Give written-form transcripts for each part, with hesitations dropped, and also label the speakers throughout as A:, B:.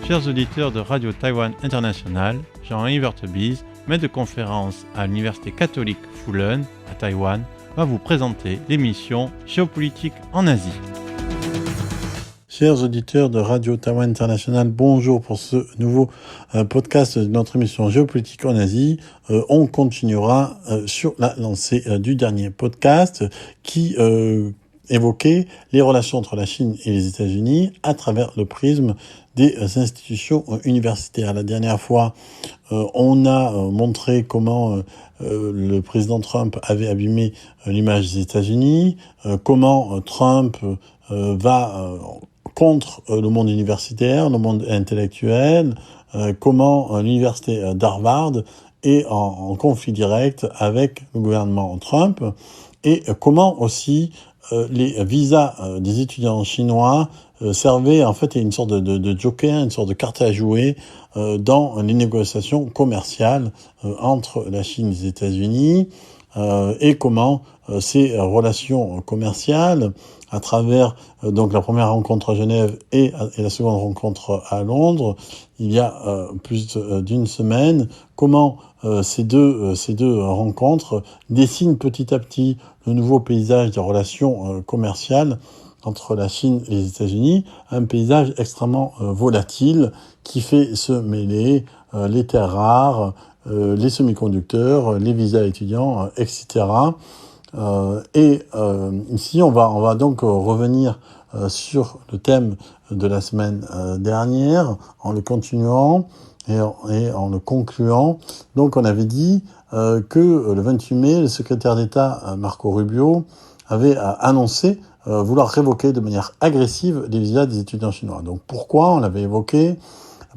A: Chers auditeurs de Radio Taïwan International, Jean-Yves Heurtebise, maître de conférence à l'Université catholique Fulun à Taïwan, va vous présenter l'émission Géopolitique en Asie. Chers auditeurs de Radio Taïwan International, bonjour pour ce nouveau podcast de notre émission Géopolitique en Asie. On continuera sur la lancée du dernier podcast qui évoquait les relations entre la Chine et les États-Unis à travers le prisme des institutions universitaires. La dernière fois, on a montré comment le président Trump avait abîmé l'image des États-Unis, comment Trump va contre le monde universitaire, le monde intellectuel, comment l'université d'Harvard est en conflit direct avec le gouvernement Trump, et comment aussi les visas des étudiants chinois servaient en fait une sorte de joker, une sorte de carte à jouer dans les négociations commerciales entre la Chine et les États-Unis, et comment ces relations commerciales, à travers donc la première rencontre à Genève et la seconde rencontre à Londres, il y a plus d'une semaine, comment ces deux rencontres dessinent petit à petit le nouveau paysage des relations commerciales entre la Chine et les États-Unis, un paysage extrêmement volatile qui fait se mêler les terres rares, les semi-conducteurs, les visas étudiants, etc. Ici, on va donc revenir sur le thème de la semaine dernière en le continuant et en le concluant. Donc, on avait dit que le 28 mai, le secrétaire d'État Marco Rubio avait annoncé vouloir révoquer de manière agressive les visas des étudiants chinois. Donc, pourquoi on l'avait évoqué ?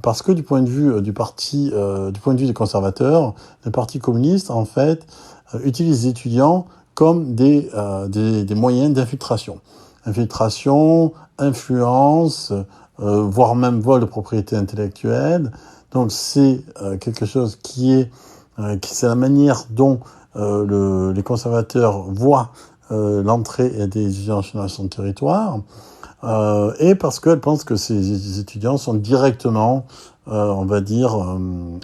A: Parce que du point de vue du point de vue des conservateurs, le Parti communiste, en fait, utilise les étudiants comme des moyens d'infiltration. Infiltration, influence, voire même vol de propriété intellectuelle. Donc c'est quelque chose c'est la manière dont les conservateurs voient l'entrée des étudiants chinois sur son territoire, et parce qu'elles pensent que ces étudiants sont directement, on va dire,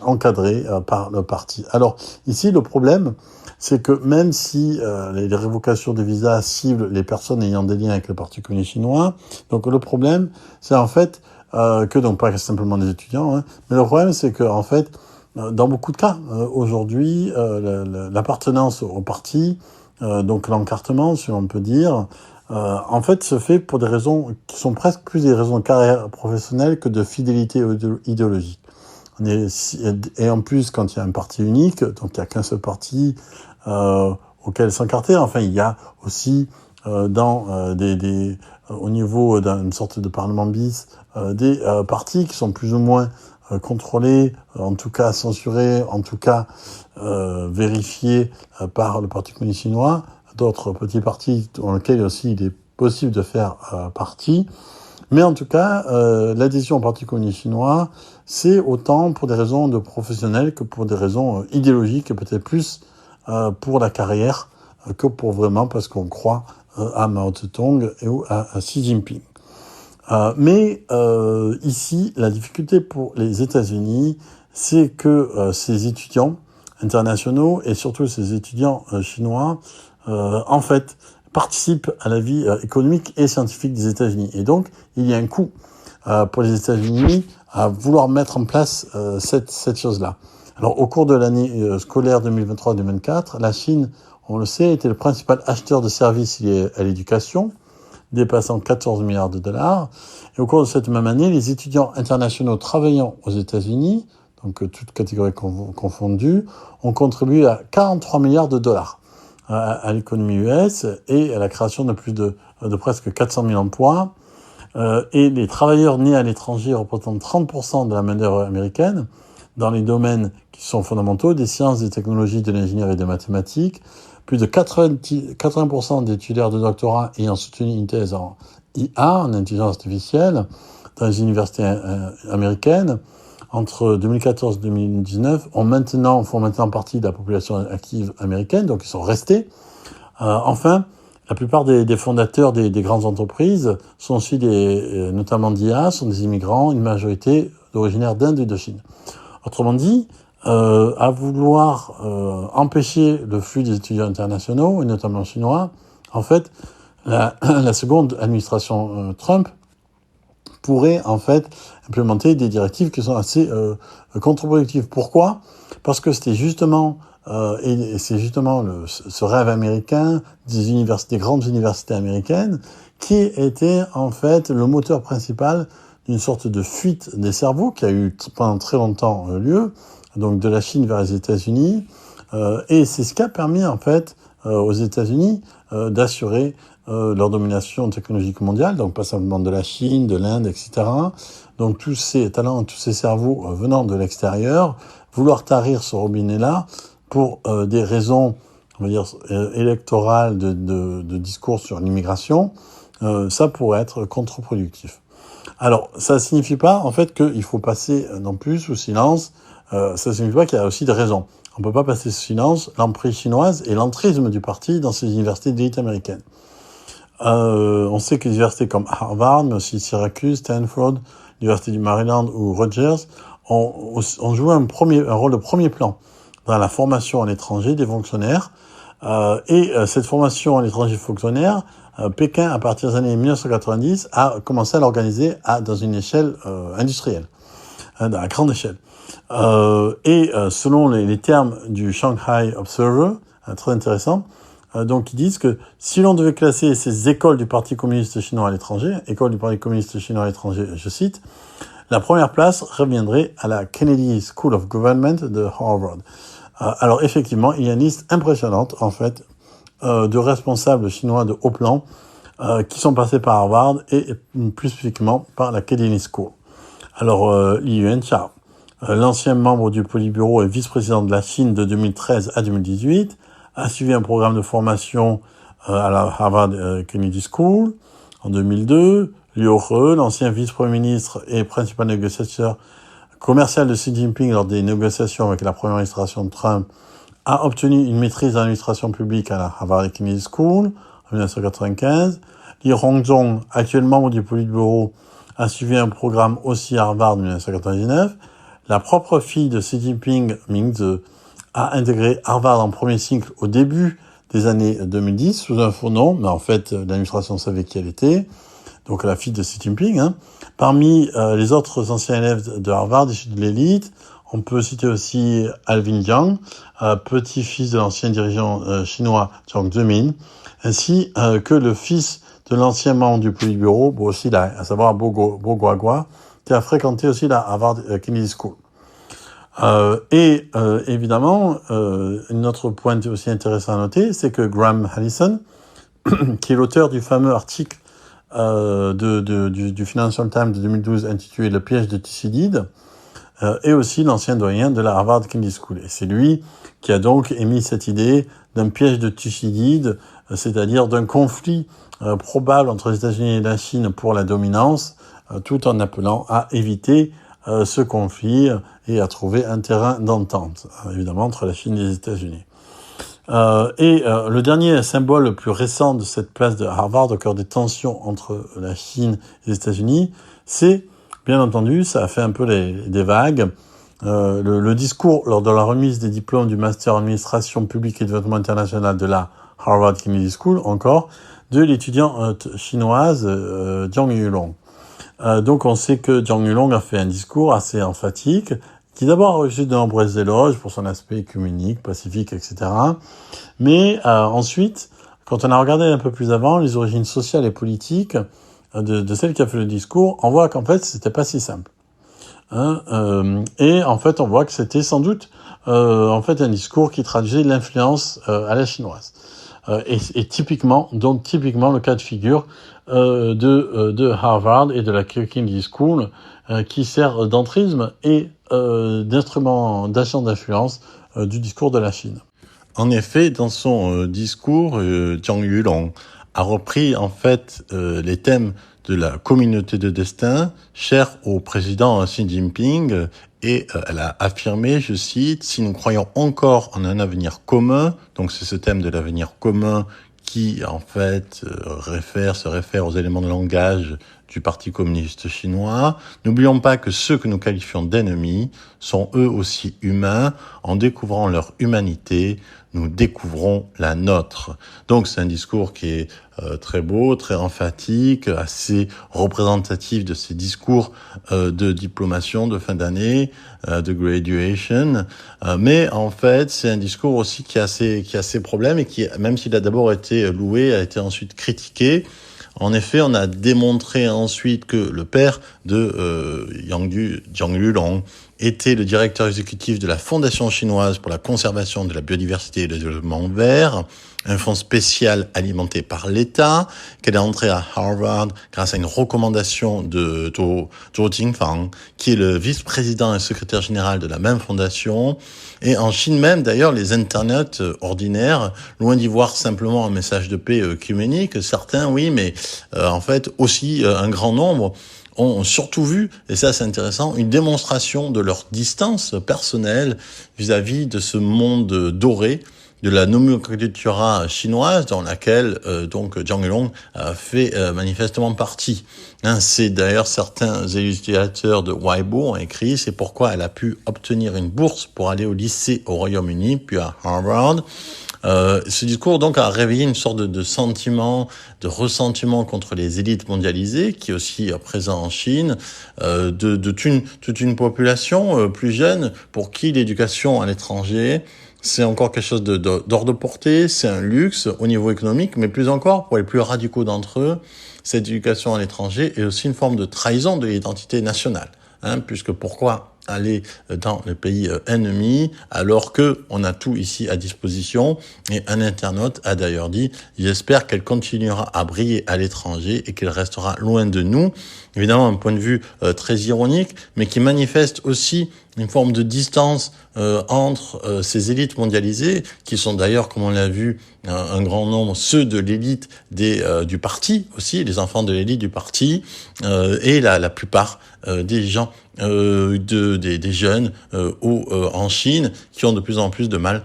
A: encadrés par le parti. Alors ici, le problème, c'est que même si les révocations de visas ciblent les personnes ayant des liens avec le Parti communiste chinois, donc le problème, c'est en fait que, donc pas simplement des étudiants, mais le problème, c'est que en fait, dans beaucoup de cas, aujourd'hui, l'appartenance au parti, donc l'encartement, si on peut dire, en fait, se fait pour des raisons qui sont presque plus des raisons de carrière professionnelle que de fidélité idéologique. Et en plus, quand il y a un parti unique, donc il n'y a qu'un seul parti auquel s'encarter. Enfin, il y a aussi au niveau d'une sorte de parlement bis, des partis qui sont plus ou moins contrôlés, en tout cas censurés, en tout cas vérifiés par le Parti communiste chinois, d'autres petits partis dans lesquels aussi il est possible de faire partie. Mais en tout cas, l'adhésion au Parti communiste chinois, c'est autant pour des raisons de professionnels que pour des raisons idéologiques, et peut-être plus pour la carrière que pour vraiment parce qu'on croit à Mao Tse-tung et à Xi Jinping. Mais ici, la difficulté pour les États-Unis, c'est que ces étudiants internationaux et surtout ces étudiants chinois, en fait, participent à la vie économique et scientifique des États-Unis. Et donc, il y a un coût pour les États-Unis à vouloir mettre en place cette chose-là. Alors, au cours de l'année scolaire 2023-2024, la Chine, on le sait, était le principal acheteur de services liés à l'éducation, dépassant 14 milliards de dollars. Et au cours de cette même année, les étudiants internationaux travaillant aux États-Unis, donc toutes catégories confondues, ont contribué à 43 milliards de dollars à l'économie US et à la création de presque 400 000 emplois. Et les travailleurs nés à l'étranger représentent 30% de la main-d'œuvre américaine dans les domaines qui sont fondamentaux, des sciences, des technologies, de l'ingénierie et des mathématiques. Plus de 80% des titulaires de doctorat ayant soutenu une thèse en IA, en intelligence artificielle, dans les universités américaines, entre 2014 et 2019, font maintenant partie de la population active américaine, donc ils sont restés. Enfin, la plupart des fondateurs des grandes entreprises sont aussi notamment d'IA, sont des immigrants, une majorité originaires d'Inde et de Chine. Autrement dit, à vouloir empêcher le flux des étudiants internationaux, et notamment chinois, en fait, la seconde administration Trump pourrait en fait implémenter des directives qui sont assez contre-productives. Pourquoi ? Parce que c'était justement et c'est justement ce rêve américain des grandes universités américaines qui était en fait le moteur principal d'une sorte de fuite des cerveaux qui a eu pendant très longtemps lieu, donc de la Chine vers les États-Unis, et c'est ce qui a permis en fait aux États-Unis d'assurer leur domination technologique mondiale, donc pas simplement de la Chine, de l'Inde, etc. Donc tous ces talents, tous ces cerveaux venant de l'extérieur, vouloir tarir ce robinet-là pour des raisons, on va dire, électorales de discours sur l'immigration, ça pourrait être contre-productif. Alors, ça signifie pas, en fait, qu'il faut passer non plus sous silence. Ça signifie pas qu'il y a aussi des raisons. On peut pas passer sous silence l'emprise chinoise et l'entrisme du parti dans ces universités d'élite américaines. On sait que les universités comme Harvard, mais aussi Syracuse, Stanford, l'université du Maryland ou Rutgers ont joué un rôle de premier plan dans la formation à l'étranger des fonctionnaires. Cette formation à l'étranger fonctionnaire, Pékin, à partir des années 1990, a commencé à l'organiser dans une échelle industrielle, à grande échelle. Selon les termes du Shanghai Observer, très intéressant, donc ils disent que si l'on devait classer ces écoles du Parti communiste chinois à l'étranger, écoles du Parti communiste chinois à l'étranger, je cite, la première place reviendrait à la Kennedy School of Government de Harvard. Alors effectivement, il y a une liste impressionnante en fait de responsables chinois de haut plan qui sont passés par Harvard et plus spécifiquement par la Kennedy School. Alors Li Yuanchao, l'ancien membre du Politburo et vice-président de la Chine de 2013 à 2018, a suivi un programme de formation à la Harvard Kennedy School en 2002. Liu He, l'ancien vice-premier ministre et principal négociateur commercial de Xi Jinping lors des négociations avec la première administration de Trump, a obtenu une maîtrise en administration publique à la Harvard Kennedy School en 1995. Li Hongzhong, actuellement membre du Politburo, a suivi un programme aussi à Harvard en 1999. La propre fille de Xi Jinping, Ming Ze, a intégré Harvard en premier cycle au début des années 2010 sous un faux nom, mais en fait l'administration savait qui elle était, donc la fille de Xi Jinping. Parmi les autres anciens élèves de Harvard issus de l'élite, on peut citer aussi Alvin Jiang, petit-fils de l'ancien dirigeant chinois Jiang Zemin, ainsi que le fils de l'ancien membre du Politburo, Bo Xilai, à savoir Bo Guoguo, qui a fréquenté aussi la Harvard Kennedy School. Évidemment, une autre point aussi intéressant à noter, c'est que Graham Allison, qui est l'auteur du fameux article du Financial Times de 2012 intitulé Le piège de Thucydide, est aussi l'ancien doyen de la Harvard Kennedy School. Et c'est lui qui a donc émis cette idée d'un piège de Thucydide, c'est-à-dire d'un conflit probable entre les États-Unis et la Chine pour la dominance, tout en appelant à éviter ce conflit et à trouver un terrain d'entente, évidemment, entre la Chine et les États-Unis. Le dernier symbole le plus récent de cette place de Harvard au cœur des tensions entre la Chine et les États-Unis, c'est, bien entendu, ça a fait un peu des vagues, le discours lors de la remise des diplômes du Master en Administration publique et Développement international de la Harvard Kennedy School, encore, de l'étudiante chinoise Jiang Yulong. Donc on sait que Jiang Yulong a fait un discours assez emphatique, qui d'abord a reçu de nombreux éloges pour son aspect œcuménique, pacifique, etc. Mais ensuite, quand on a regardé un peu plus avant les origines sociales et politiques de celle qui a fait le discours, on voit qu'en fait c'était pas si simple. Et en fait on voit que c'était sans doute en fait un discours qui traduisait l'influence à la chinoise. Et typiquement le cas de figure de Harvard et de la Kennedy School qui sert d'entrisme et d'instrument d'agent d'influence du discours de la Chine. En effet, dans son discours, Jiang Yulong a repris en fait les thèmes de la communauté de destin chère au président Xi Jinping et elle a affirmé, je cite, « Si nous croyons encore en un avenir commun », donc c'est ce thème de l'avenir commun qui en fait se réfère aux éléments de langage du Parti communiste chinois. N'oublions pas que ceux que nous qualifions d'ennemis sont eux aussi humains. En découvrant leur humanité, nous découvrons la nôtre. Donc c'est un discours qui est très beau, très emphatique, assez représentatif de ces discours de diplomation de fin d'année, de graduation. Mais en fait, c'est un discours aussi qui a ses problèmes et qui, même s'il a d'abord été loué, a été ensuite critiqué. En effet, on a démontré ensuite que le père de Jiang Yulong était le directeur exécutif de la Fondation chinoise pour la conservation de la biodiversité et le développement vert, un fonds spécial alimenté par l'État, qu'elle est entrée à Harvard grâce à une recommandation de Zhou Jingfang, qui est le vice-président et secrétaire général de la même fondation. Et en Chine même, d'ailleurs, les internautes ordinaires, loin d'y voir simplement un message de paix œcuménique, certains, oui, mais en fait aussi un grand nombre, ont surtout vu, et ça c'est intéressant, une démonstration de leur distance personnelle vis-à-vis de ce monde doré de la nomenclatura chinoise dans laquelle donc Jiang Yulong fait manifestement partie. C'est d'ailleurs certains illustrateurs de Weibo ont écrit, c'est pourquoi elle a pu obtenir une bourse pour aller au lycée au Royaume-Uni, puis à Harvard. Ce discours donc a réveillé une sorte de sentiment, de ressentiment contre les élites mondialisées, qui est aussi présent en Chine, de toute une population plus jeune pour qui l'éducation à l'étranger c'est encore quelque chose d'hors de portée, c'est un luxe au niveau économique, mais plus encore, pour les plus radicaux d'entre eux, cette éducation à l'étranger est aussi une forme de trahison de l'identité nationale. Puisque pourquoi aller dans le pays ennemi alors que on a tout ici à disposition? Et un internaute a d'ailleurs dit « J'espère qu'elle continuera à briller à l'étranger et qu'elle restera loin de nous ». Évidemment, un point de vue très ironique, mais qui manifeste aussi une forme de distance entre ces élites mondialisées, qui sont d'ailleurs, comme on l'a vu, un grand nombre, ceux de l'élite du parti aussi, les enfants de l'élite du parti, et la plupart des gens, des jeunes en Chine, qui ont de plus en plus de mal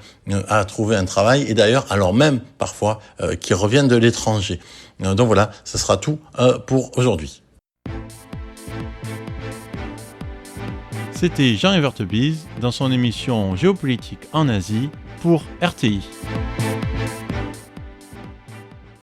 A: à trouver un travail, et d'ailleurs, alors même parfois, qui reviennent de l'étranger. Donc voilà, ça sera tout pour aujourd'hui.
B: C'était Jean Evertebise dans son émission Géopolitique en Asie pour RTI.